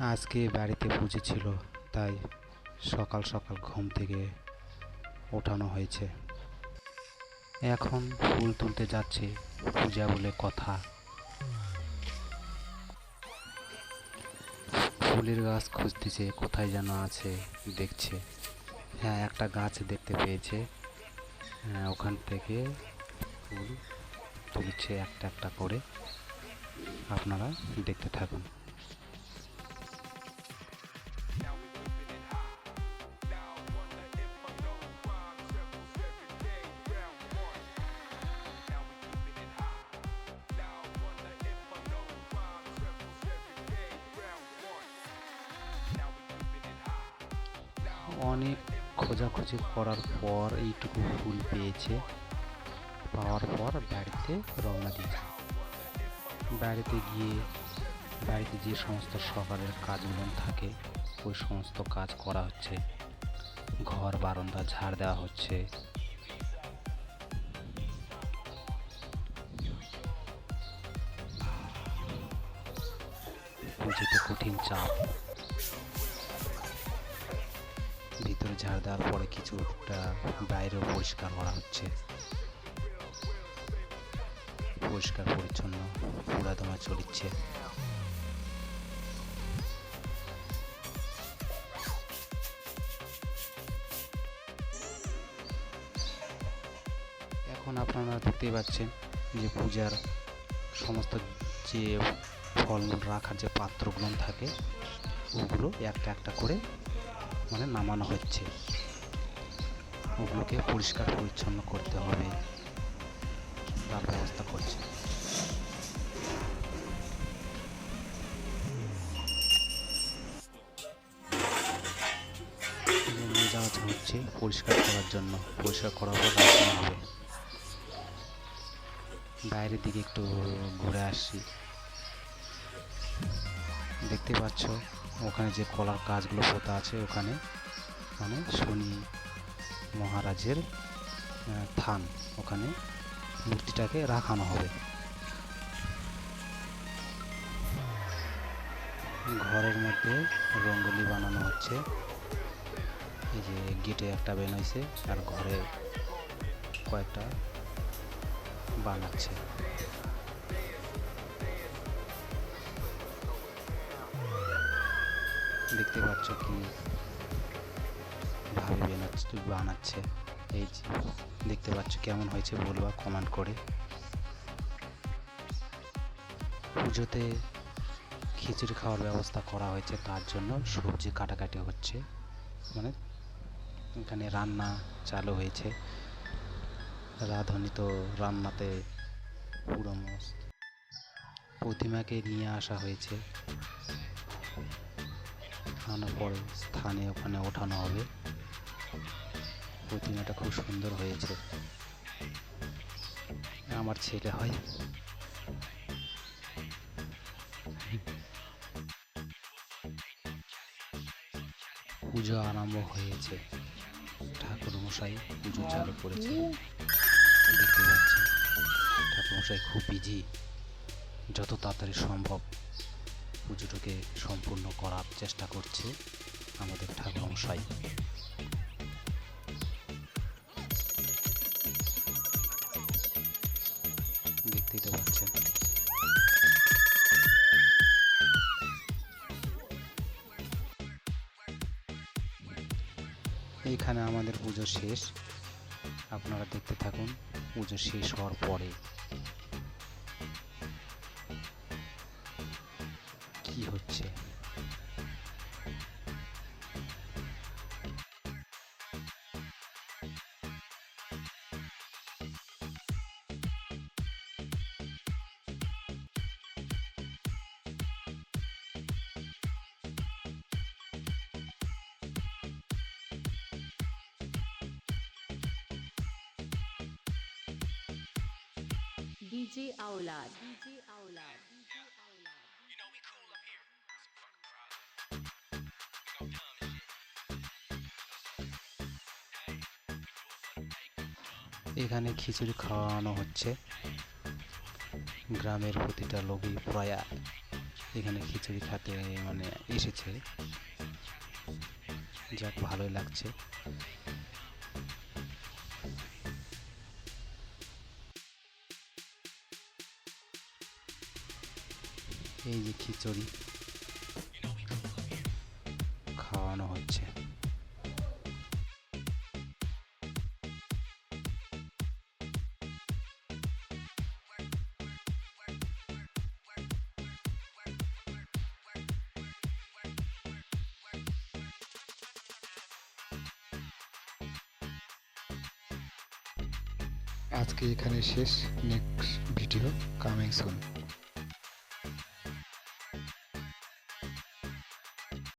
আজকে বাড়িতে পুজো ছিল, তাই সকাল সকাল ঘুম থেকে ওঠানো হয়েছে। এখন ফুল তুলতে যাচ্ছে, পূজা বলে কথা। ফুলের গাছ খুঁজতেছে, কোথায় যেন আছে, দেখছে। হ্যাঁ, একটা গাছ দেখতে পেয়েছে। হ্যাঁ, ওখান থেকে ফুল তুলছে একটা একটা করে। আপনারা দেখতে থাকুন। অনেক খোঁজাখুঁজি করার পর এইটুকু ফুল পেয়েছে। পাওয়ার পর বাড়িতে রওনা দিয়েছে। বাড়িতে যে সমস্ত সকালের কাজগুলো থাকে, ওই সমস্ত কাজ করা হচ্ছে। ঘর বারান্দা ঝাড় দেওয়া হচ্ছে। পুজোতে কঠিন চাপ। ভিতরে ঝাড় দেওয়ার পরে কিছুটা বাইরেও পরিষ্কার করা হচ্ছে। পরিষ্কার পরিচ্ছন্ন পুরাদমা চলিচ্ছে। এখন আপনারা দেখতেই পাচ্ছেন যে পূজার সমস্ত যে ফলমূল রাখার যে পাত্রগুলো থাকে, ওগুলো একটা একটা করে নামানো হচ্ছে। ওগুলোকে পরিষ্কার পরিচ্ছন্ন করতে হবে, তার ব্যবস্থা করছে। নিয়ে যাওয়া হচ্ছে পরিষ্কার করার জন্য। পরিষ্কার করার পর রাখানো হবে। বাইরের দিকে একটু ঘুরে আসি। দেখতে পাচ্ছ ওখানে যে কলার গাছগুলো পোতা আছে, ওখানে শনি মহারাজের থান, ওখানে মূর্তিটাকে রাখানো হবে। ঘরের মধ্যে রঙ্গোলি বানানো হচ্ছে। এই যে গেটে একটা বানাইছে, আর ঘরে কয়েকটা বানাচ্ছে। দেখতে পাচ্ছ কি ভাবে বানাচ্ছে। এই যে দেখতে পাচ্ছ, কেমন হয়েছে বলবা কমেন্ট করে। পুজোতে খিচুড়ি খাওয়ার ব্যবস্থা করা হয়েছে, তার জন্য সবজি কাটাকাটি হচ্ছে। এখানে রান্না চালু হয়েছে। রাঁধুনি তো রান্নাতে পুরো মস্ত। প্রতিমাকে নিয়ে আসা হয়েছে, আনার পরে স্থানে ওখানে ওঠানো হবে। প্রতিমাটা খুব সুন্দর হয়েছে। আমার ছেলে হয়। পুজো আরম্ভ হয়েছে। ঠাকুর মশাই পুজো চালু করেছে। দেখতে পাচ্ছেন ঠাকুর মশাই খুব বিজি। যত তাড়াতাড়ি সম্ভব পুজোটাকে সম্পূর্ণ করার চেষ্টা করছে আমাদের ঠাকুর মশাই। দেখতেই তো পাচ্ছেন। এইখানে আমাদের পুজো শেষ। আপনারা দেখতে থাকুন পুজো শেষ হওয়ার পরে কি হচ্ছে। DJ Aulad. DJ Aulad. এখানে খিচুড়ি খাওয়ানো হচ্ছে। গ্রামের প্রতিটা লোকই প্রায় এখানে খিচুড়ি খেতে মানে এসেছে। যাক, ভালোই লাগছে। এই যে খিচুড়ি খাওয়ানো হচ্ছে। আজকে এখানে শেষ, নেক্সট ভিডিও কামিং সুন।